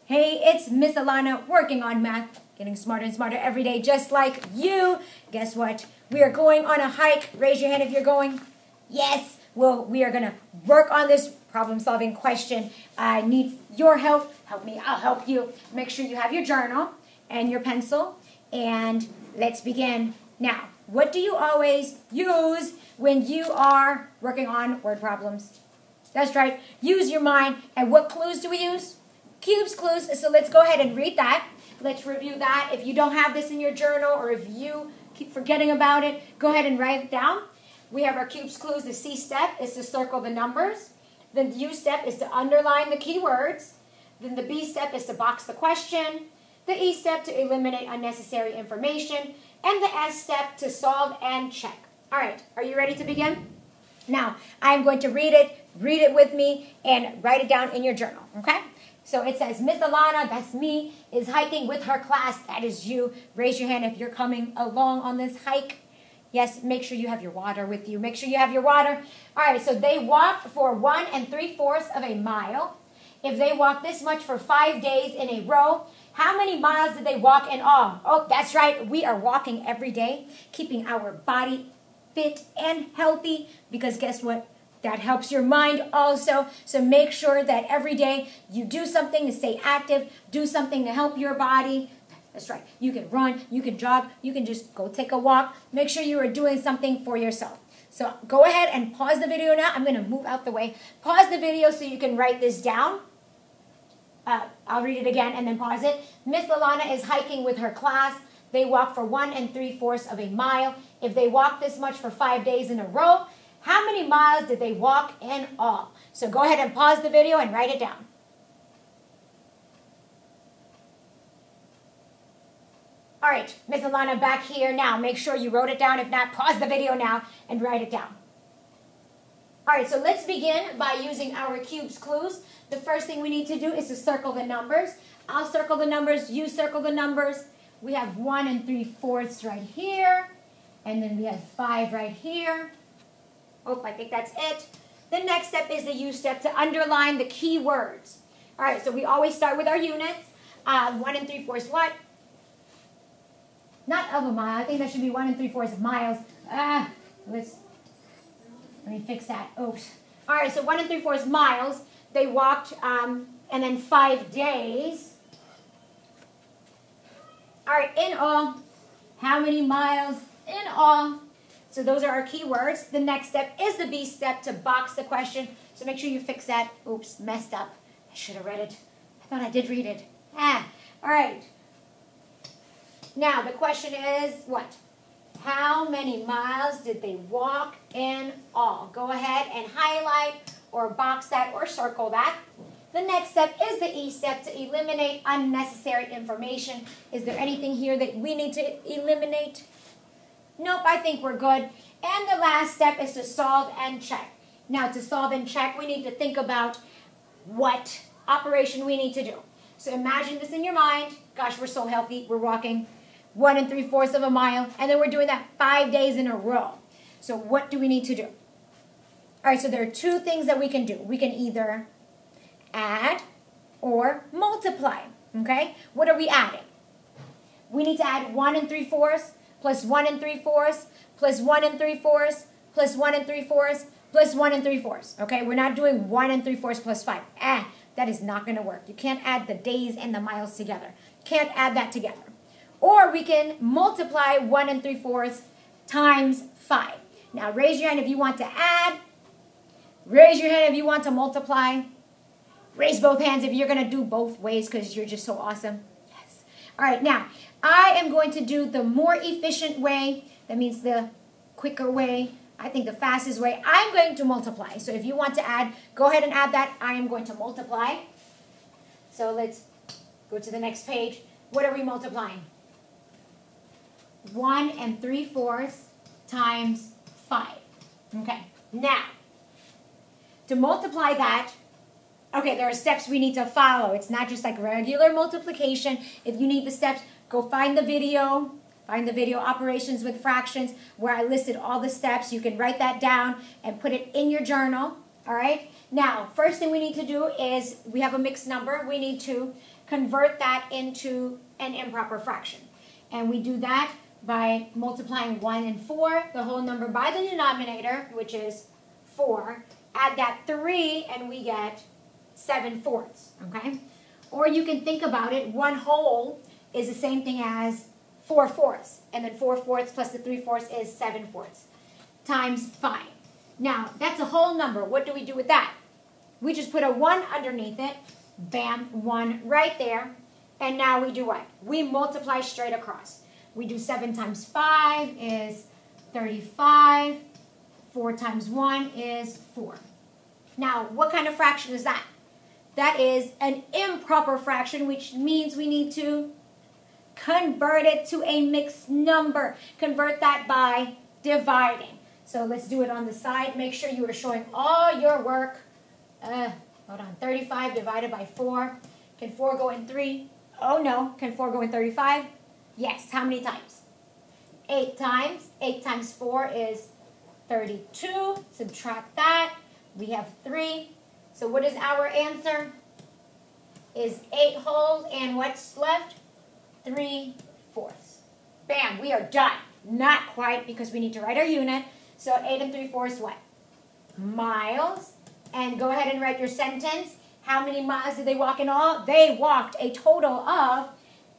Hey, it's Miss Alana working on math, getting smarter and smarter every day, just like you. Guess what? We are going on a hike. Raise your hand if you're going. Yes. Well, we are going to work on this problem-solving question. I need your help. Help me. I'll help you. Make sure you have your journal and your pencil. And let's begin. Now, what do you always use when you are working on word problems? That's right. Use your mind. And what clues do we use? Cubes clues. So let's go ahead and read that. Let's review that. If you don't have this in your journal or if you keep forgetting about it, go ahead and write it down. We have our cubes clues. The C step is to circle the numbers. Then the U step is to underline the keywords. Then the B step is to box the question. The E step to eliminate unnecessary information. And the S step to solve and check. All right, are you ready to begin? Now, I'm going to read it with me, and write it down in your journal, okay? So it says, Miss Alana, that's me, is hiking with her class. That is you. Raise your hand if you're coming along on this hike. Yes, make sure you have your water with you. Make sure you have your water. All right, so they walked for 1 3/4 of a mile. If they walked this much for 5 days in a row, how many miles did they walk in all? Oh, that's right. We are walking every day, keeping our body fit and healthy, because guess what? That helps your mind also. So make sure that every day you do something to stay active, do something to help your body. That's right. You can run, you can jog, you can just go take a walk. Make sure you are doing something for yourself. So go ahead and pause the video now. I'm going to move out the way. Pause the video so you can write this down. I'll read it again and then pause it. Miss Alana is hiking with her class. They walk for 1 3/4 of a mile. If they walk this much for 5 days in a row, how many miles did they walk in all? So go ahead and pause the video and write it down. All right, Miss Alana, back here now. Make sure you wrote it down. If not, pause the video now and write it down. All right, so let's begin by using our cubes clues. The first thing we need to do is to circle the numbers. I'll circle the numbers. You circle the numbers. We have 1 3/4 right here. And then we have 5 right here. Oh, I think that's it. The next step is the U step, to underline the key words. All right, so we always start with our units. 1 3/4 what? Not of a mile. I think that should be 1 3/4 miles. Let me fix that. Oops. All right, so 1 3/4 miles. They walked, and then 5 days. All right, in all, how many miles in all? So those are our key words. The next step is the B step, to box the question. So make sure you fix that. Oops, messed up. I should have read it. I thought I did read it. All right. Now, the question is what? How many miles did they walk in all? Go ahead and highlight or box that or circle that. The next step is the E step, to eliminate unnecessary information. Is there anything here that we need to eliminate? Nope, I think we're good. And the last step is to solve and check. Now, to solve and check, we need to think about what operation we need to do. So imagine this in your mind. Gosh, we're so healthy. We're walking 1 3/4 of a mile, and then we're doing that 5 days in a row. So what do we need to do? All right, so there are 2 things that we can do. We can either add or multiply, okay? What are we adding? We need to add 1 3/4 plus 1 3/4 plus 1 3/4 plus 1 3/4 plus 1 3/4, okay? We're not doing 1 3/4 plus 5. That is not going to work. You can't add the days and the miles together. Can't add that together. Or we can multiply 1 3/4 times 5. Now, raise your hand if you want to add. Raise your hand if you want to multiply. Raise both hands if you're going to do both ways, because you're just so awesome. Yes. All right, now, I am going to do the more efficient way. That means the quicker way. I think the fastest way. I'm going to multiply. So if you want to add, go ahead and add that. I am going to multiply. So let's go to the next page. What are we multiplying? 1 3/4 times 5. Okay, now, to multiply that, okay, there are steps we need to follow. It's not just like regular multiplication. If you need the steps, go find the video. Find the video Operations with Fractions, where I listed all the steps. You can write that down and put it in your journal. All right? Now, first thing we need to do is, we have a mixed number. We need to convert that into an improper fraction. And we do that by multiplying 1 and 4, the whole number by the denominator, which is 4. Add that 3, and we get 7/4, okay? Or you can think about it, 1 whole is the same thing as 4/4, and then 4/4 plus the 3/4 is 7/4 times 5. Now, that's a whole number. What do we do with that? We just put a 1 underneath it. Bam, 1 right there. And now we do what? We multiply straight across. We do 7 times 5 is 35. 4 times 1 is 4. Now, what kind of fraction is that? That is an improper fraction, which means we need to convert it to a mixed number. Convert that by dividing. So let's do it on the side. Make sure you are showing all your work. Hold on. 35 divided by 4. Can 4 go in 3? Oh, no. Can 4 go in 35? Yes. How many times? 8 times. 8 times 4 is 32. Subtract that. We have 3. So what is our answer? Is 8 whole, and what's left? 3/4. Bam, we are done. Not quite, because we need to write our unit. So 8 and 3/4 what? Miles. And go ahead and write your sentence. How many miles did they walk in all? They walked a total of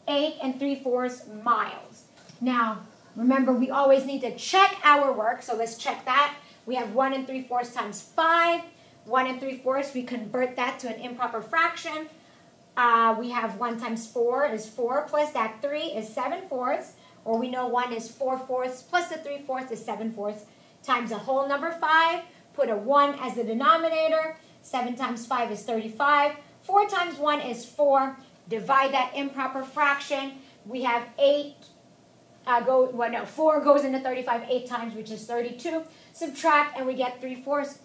8 and 3/4 miles. Now, remember, we always need to check our work. So let's check that. We have 1 and 3/4 times 5. 1 and 3/4, we convert that to an improper fraction. We have 1 times 4 is 4, plus that 3 is 7/4. Or we know 1 is 4/4 plus the 3/4 is 7/4 times a whole number 5. Put a 1 as the denominator. 7 times 5 is 35. 4 times 1 is 4. Divide that improper fraction. We have 4 goes into 35 8 times, which is 32. Subtract, and we get 3/4.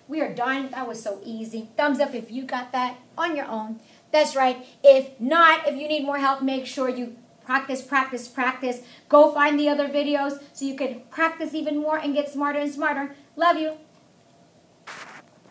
We are done. That was so easy. Thumbs up if you got that on your own. That's right. If not, if you need more help, make sure you practice, practice, practice. Go find the other videos so you can practice even more and get smarter and smarter. Love you.